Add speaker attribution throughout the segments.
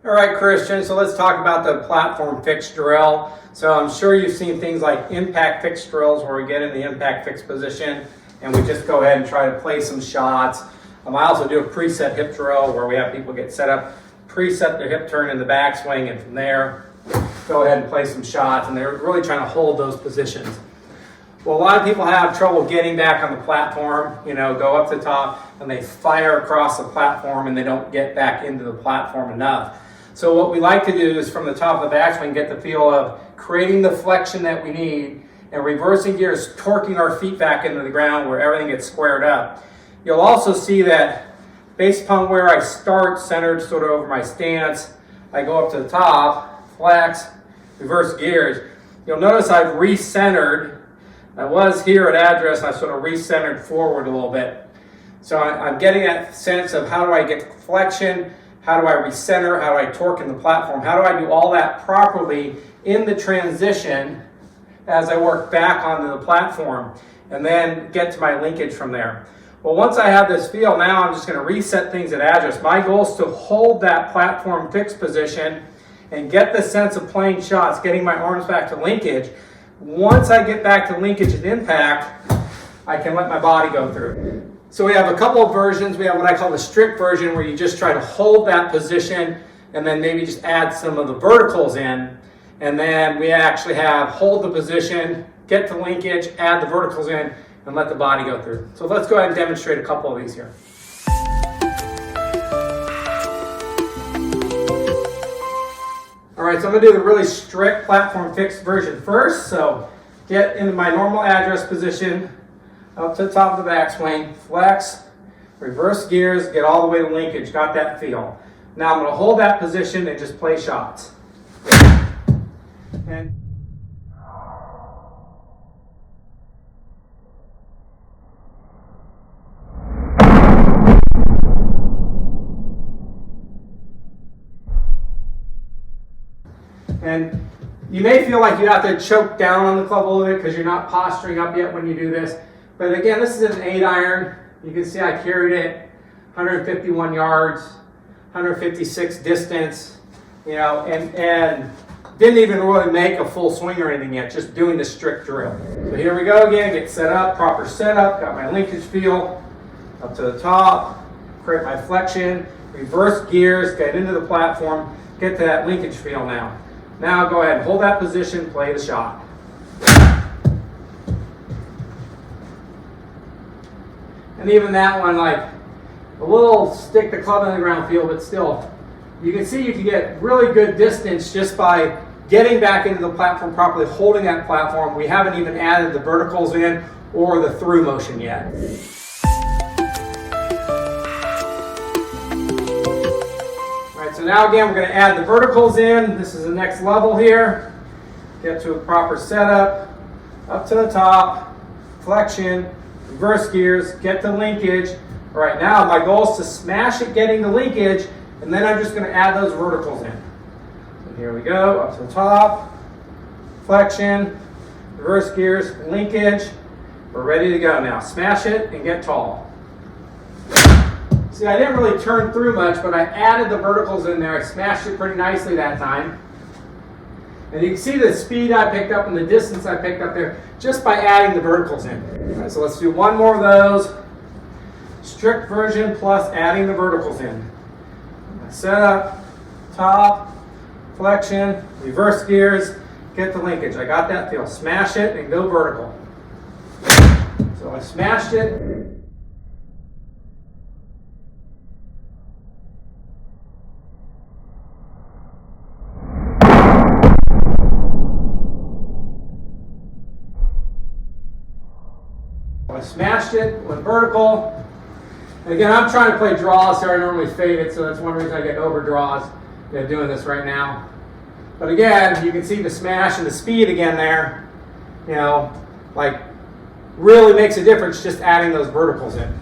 Speaker 1: All right, Christian, so let's talk about the platform fixed drill. So I'm sure you've seen things like impact fixed drills where we get in the impact fixed position and we just go ahead and try to play some shots. I also do a preset hip drill where we have people get set up, preset their hip turn in the backswing, and from there, go ahead and play some shots, and they're really trying to hold those positions. Well, a lot of people have trouble getting back on the platform, go up to the top and they fire across the platform and they don't get back into the platform enough. So what we like to do is from the top of the backswing get the feel of creating the flexion that we need and reversing gears, torquing our feet back into the ground where everything gets squared up. You'll also see that based upon where I start, centered sort of over my stance, I go up to the top, flex, reverse gears. You'll notice I've recentered. I was here at address, and I sort of recentered forward a little bit. So I'm getting that sense of how do I get flexion, how do I recenter, how do I torque in the platform, how do I do all that properly in the transition as I work back onto the platform, and then get to my linkage from there. Well, once I have this feel, now I'm just going to reset things at address. My goal is to hold that platform fixed position and get the sense of playing shots, getting my arms back to linkage. Once I get back to linkage and impact, I can let my body go through. So we have a couple of versions. We have what I call the strict version where you just try to hold that position and then maybe just add some of the verticals in. And then we actually have hold the position, get to linkage, add the verticals in, and let the body go through. So let's go ahead and demonstrate a couple of these here. All right, so I'm gonna do the really strict platform fixed version first. So get into my normal address position, up to the top of the backswing, flex, reverse gears, get all the way to linkage, got that feel. Now I'm gonna hold that position and just play shots. And you may feel like you have to choke down on the club a little bit because you're not posturing up yet when you do this. But again, this is an 8-iron. You can see I carried it 151 yards, 156 distance, and didn't even really make a full swing or anything yet, just doing the strict drill. So here we go again, get set up, proper setup, got my linkage feel, up to the top, create my flexion, reverse gears, get into the platform, get to that linkage feel now. Now go ahead and hold that position, play the shot. And even that one, like a little stick the club in the ground feel, but still, you can see you can get really good distance just by getting back into the platform properly, holding that platform. We haven't even added the verticals in or the through motion yet. All right, so now again, we're going to add the verticals in. This is the next level here. Get to a proper setup, up to the top, flexion, reverse gears, get to linkage. All right, now my goal is to smash it getting the linkage, and then I'm just going to add those verticals in. So here we go, up to the top, flexion, reverse gears, linkage. We're ready to go now. Smash it and get tall. See, I didn't really turn through much, but I added the verticals in there. I smashed it pretty nicely that time. And you can see the speed I picked up and the distance I picked up there just by adding the verticals in. All right, so let's do one more of those. Strict version plus adding the verticals in. Setup, top, flexion, reverse gears, get the linkage. I got that feel. Smash it and go vertical. So I smashed it. I smashed it, went vertical. And again, I'm trying to play draws here. I normally fade it, so that's one reason I get over draws doing this right now. But again, you can see the smash and the speed again there, like really makes a difference just adding those verticals in.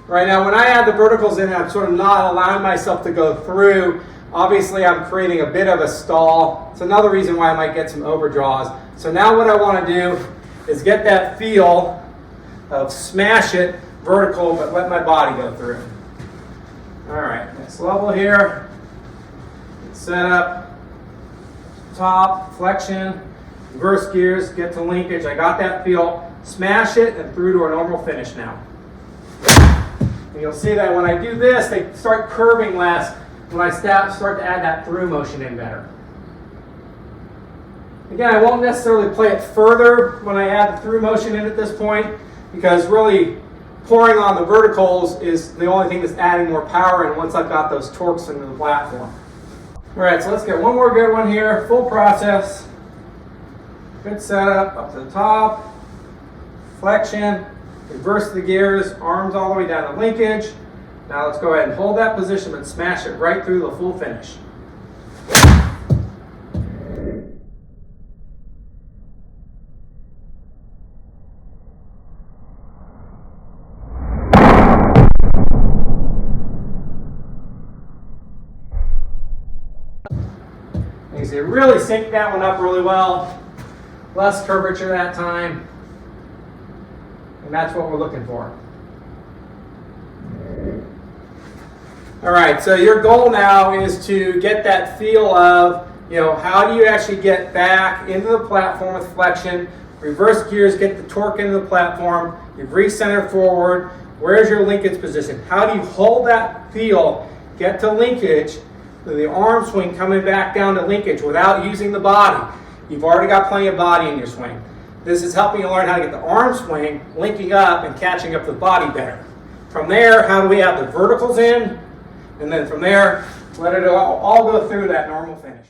Speaker 1: Right now, when I add the verticals in, I'm sort of not allowing myself to go through. Obviously, I'm creating a bit of a stall. It's another reason why I might get some overdraws. So now what I want to do is get that feel of smash it vertical, but let my body go through. All right, next level here. Set up, top, flexion, reverse gears, get to linkage. I got that feel. Smash it and through to a normal finish now. And you'll see that when I do this, they start curving less when I start to add that through motion in better. Again, I won't necessarily play it further when I add the through motion in at this point, because really pouring on the verticals is the only thing that's adding more power in once I've got those torques into the platform. All right, so let's get one more good one here. Full process. Good setup, up to the top. Flexion, reverse the gears, arms all the way down to linkage. Now let's go ahead and hold that position and smash it right through the full finish. You see, really sync that one up really well. Less curvature that time. And that's what we're looking for. All right, so your goal now is to get that feel of, how do you actually get back into the platform with flexion, reverse gears, get the torque into the platform, you've recentered forward, where's your linkage position? How do you hold that feel, get to linkage, the arm swing coming back down to linkage without using the body? You've already got plenty of body in your swing. This is helping you learn how to get the arm swing linking up and catching up the body better. From there, how do we have the verticals in? And then from there, let it all go through that normal finish.